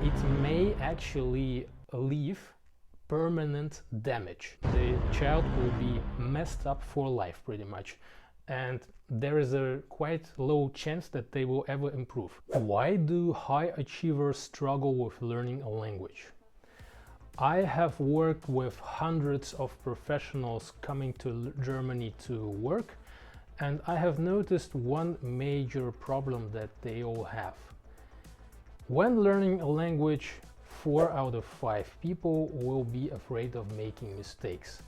it may actually leave permanent damage. The child will be messed up for life pretty much, and there is a quite low chance that they will ever improve. Why do high achievers struggle with learning a language? I have worked with hundreds of professionals coming to Germany to work, and I have noticed one major problem that they all have. When learning a language, 4 out of 5 people will be afraid of making mistakes.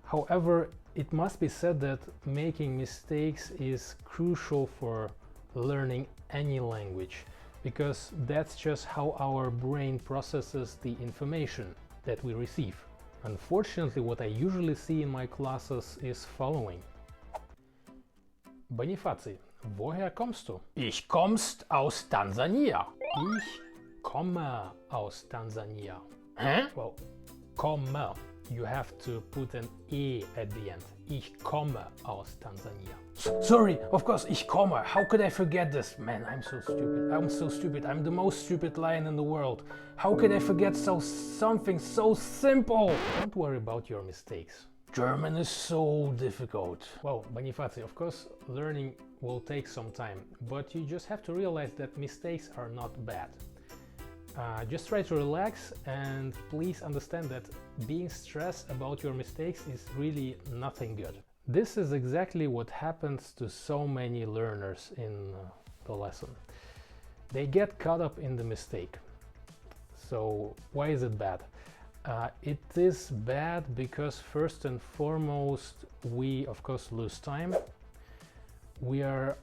However, it must be said that making mistakes is crucial for learning any language, because that's just how our brain processes the information that we receive. Unfortunately, what I usually see in my classes is following. Bonifacy, woher kommst du? Ich kommst aus Tansania. Ich komme aus Tansania. Huh? Well, komme. You have to put an E at the end. Ich komme aus Tansania. Sorry, of course, ich komme. How could I forget this? Man, I'm so stupid. I'm so stupid. I'm the most stupid lion in the world. How could I forget something so simple? Don't worry about your mistakes. German is so difficult. Well, Bonifacy, of course, learning will take some time, but you just have to realize that mistakes are not bad. Just try to relax, and please understand that being stressed about your mistakes is really nothing good. This is exactly what happens to so many learners in the lesson. They get caught up in the mistake. So why is it bad? It is bad because first and foremost we of course lose time. We are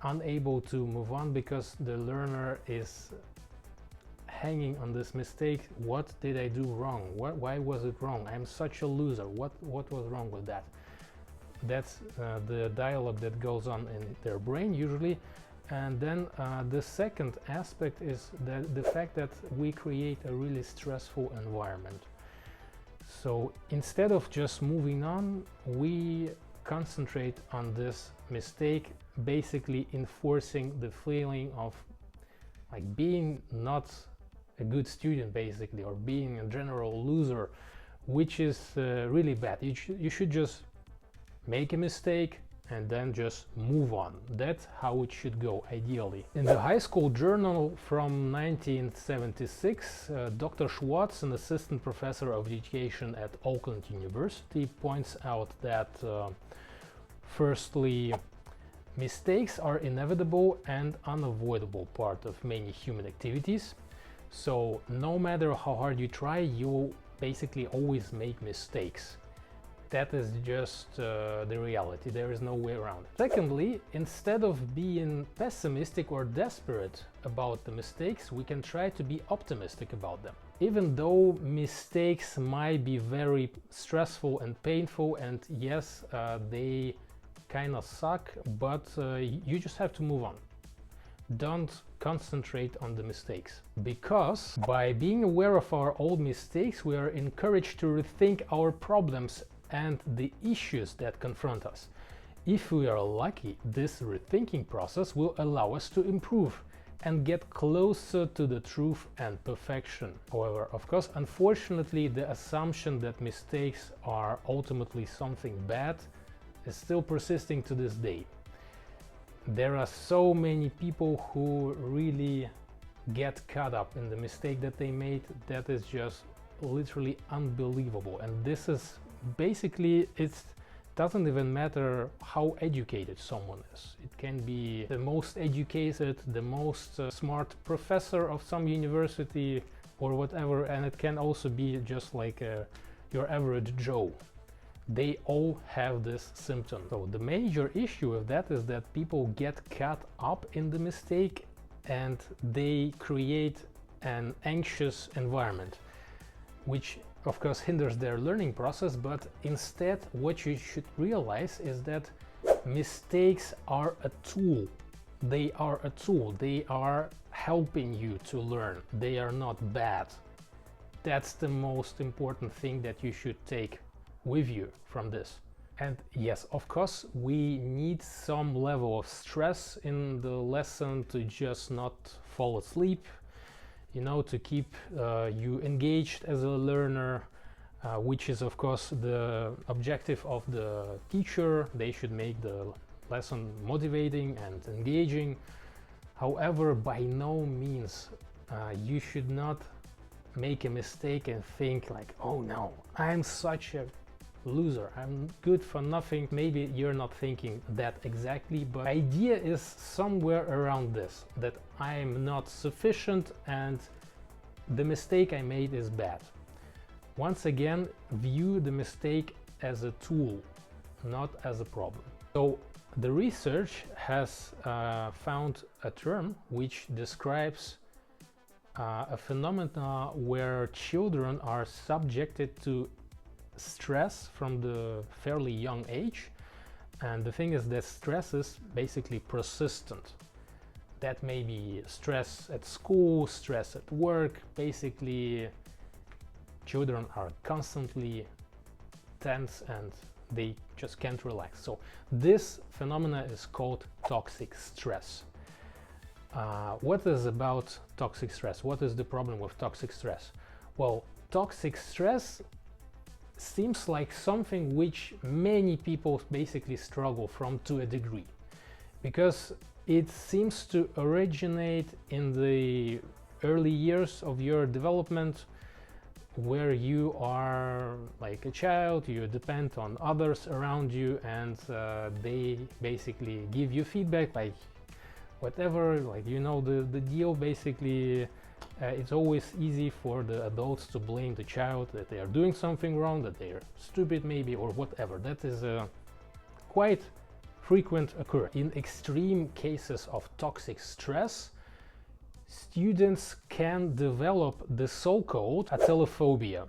unable to move on because the learner is hanging on this mistake. What did I do wrong? Why was it wrong? I'm such a loser. What was wrong with that? That's the dialogue that goes on in their brain usually. And then the second aspect is the fact that we create a really stressful environment. So instead of just moving on, we concentrate on this mistake, basically enforcing the feeling of like being not a good student basically, or being a general loser, which is really bad. You should just make a mistake and then just move on. That's how it should go ideally. In the high school journal from 1976, Dr. Schwartz, an assistant professor of education at Auckland University, points out that firstly, mistakes are inevitable and unavoidable part of many human activities. So no matter how hard you try, you'll basically always make mistakes. That is just the reality. There is no way around it. Secondly, instead of being pessimistic or desperate about the mistakes, we can try to be optimistic about them. Even though mistakes might be very stressful and painful, and yes, they kind of suck, but you just have to move on. Don't concentrate on the mistakes, because by being aware of our old mistakes, we are encouraged to rethink our problems and the issues that confront us. If we are lucky, this rethinking process will allow us to improve and get closer to the truth and perfection. However, of course, unfortunately, the assumption that mistakes are ultimately something bad is still persisting to this day. There are so many people who really get caught up in the mistake that they made that is just literally unbelievable. And this is basically, it doesn't even matter how educated someone is. It can be the most educated, the most smart professor of some university or whatever, and it can also be just like your average Joe. They all have this symptom. So the major issue of that is that people get caught up in the mistake and they create an anxious environment, which of course hinders their learning process. But instead, what you should realize is that mistakes are a tool. They are a tool. They are helping you to learn. They are not bad. That's the most important thing that you should take with you from this. And yes, of course, we need some level of stress in the lesson to just not fall asleep. you know, to keep you engaged as a learner, which is of course the objective of the teacher. They should make the lesson motivating and engaging. However, by no means you should not make a mistake and think like, oh no, I'm such a loser, I'm good for nothing. Maybe you're not thinking that exactly, but the idea is somewhere around this, that I'm not sufficient and the mistake I made is bad. Once again, view the mistake as a tool, not as a problem. So the research has found a term which describes a phenomena where children are subjected to stress from the fairly young age, and the thing is that stress is basically persistent. That may be stress at school, stress at work. Basically, children are constantly tense and they just can't relax. So this phenomena is called toxic stress. What is about toxic stress? What is the problem with toxic stress? Well, toxic stress seems like something which many people basically struggle from to a degree, because it seems to originate in the early years of your development, where you are like a child, you depend on others around you, and they basically give you feedback, like whatever, like, you know, the deal. Basically, it's always easy for the adults to blame the child that they are doing something wrong, that they are stupid maybe, or whatever. That is quite frequent occur. In extreme cases of toxic stress, students can develop the so-called atelophobia,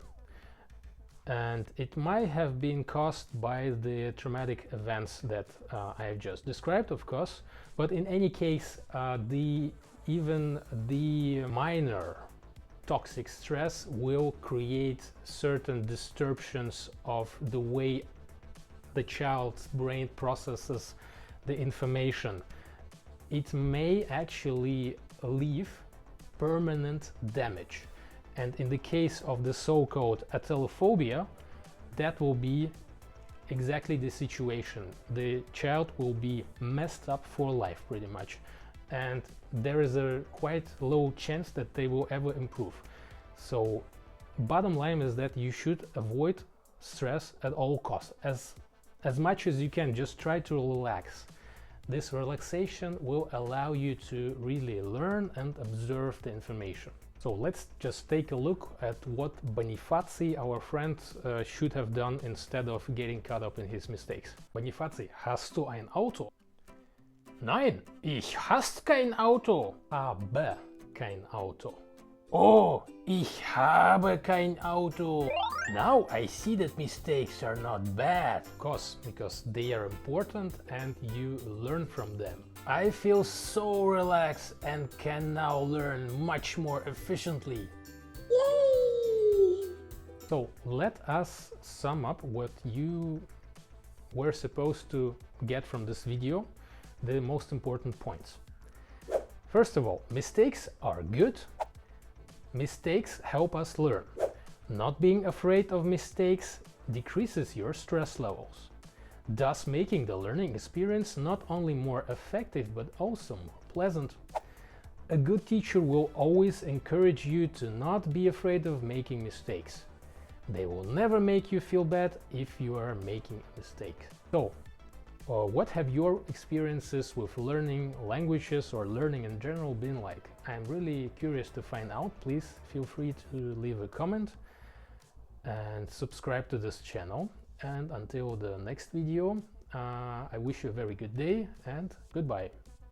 and it might have been caused by the traumatic events that I have just described, of course. But in any case, even the minor toxic stress will create certain disturbances of the way the child's brain processes the information. It may actually leave permanent damage, and in the case of the so-called atelophobia, that will be exactly the situation. The child will be messed up for life pretty much, and there is a quite low chance that they will ever improve. So bottom line is that you should avoid stress at all costs. As much as you can, just try to relax. This relaxation will allow you to really learn and observe the information. So let's just take a look at what Bonifazi, our friend, should have done instead of getting caught up in his mistakes. Bonifazi, hast du ein Auto? Nein, ich hast kein Auto. Habe kein Auto. Oh, ich habe kein Auto. Now I see that mistakes are not bad. Of course, because they are important and you learn from them. I feel so relaxed and can now learn much more efficiently. Yay! So let us sum up what you were supposed to get from this video, the most important points. First of all, mistakes are good. Mistakes help us learn. Not being afraid of mistakes decreases your stress levels, thus making the learning experience not only more effective but also more pleasant. A good teacher will always encourage you to not be afraid of making mistakes. They will never make you feel bad if you are making a mistake. So, what have your experiences with learning languages or learning in general been like? I'm really curious to find out. Please feel free to leave a comment and subscribe to this channel. And until the next video, I wish you a very good day and goodbye.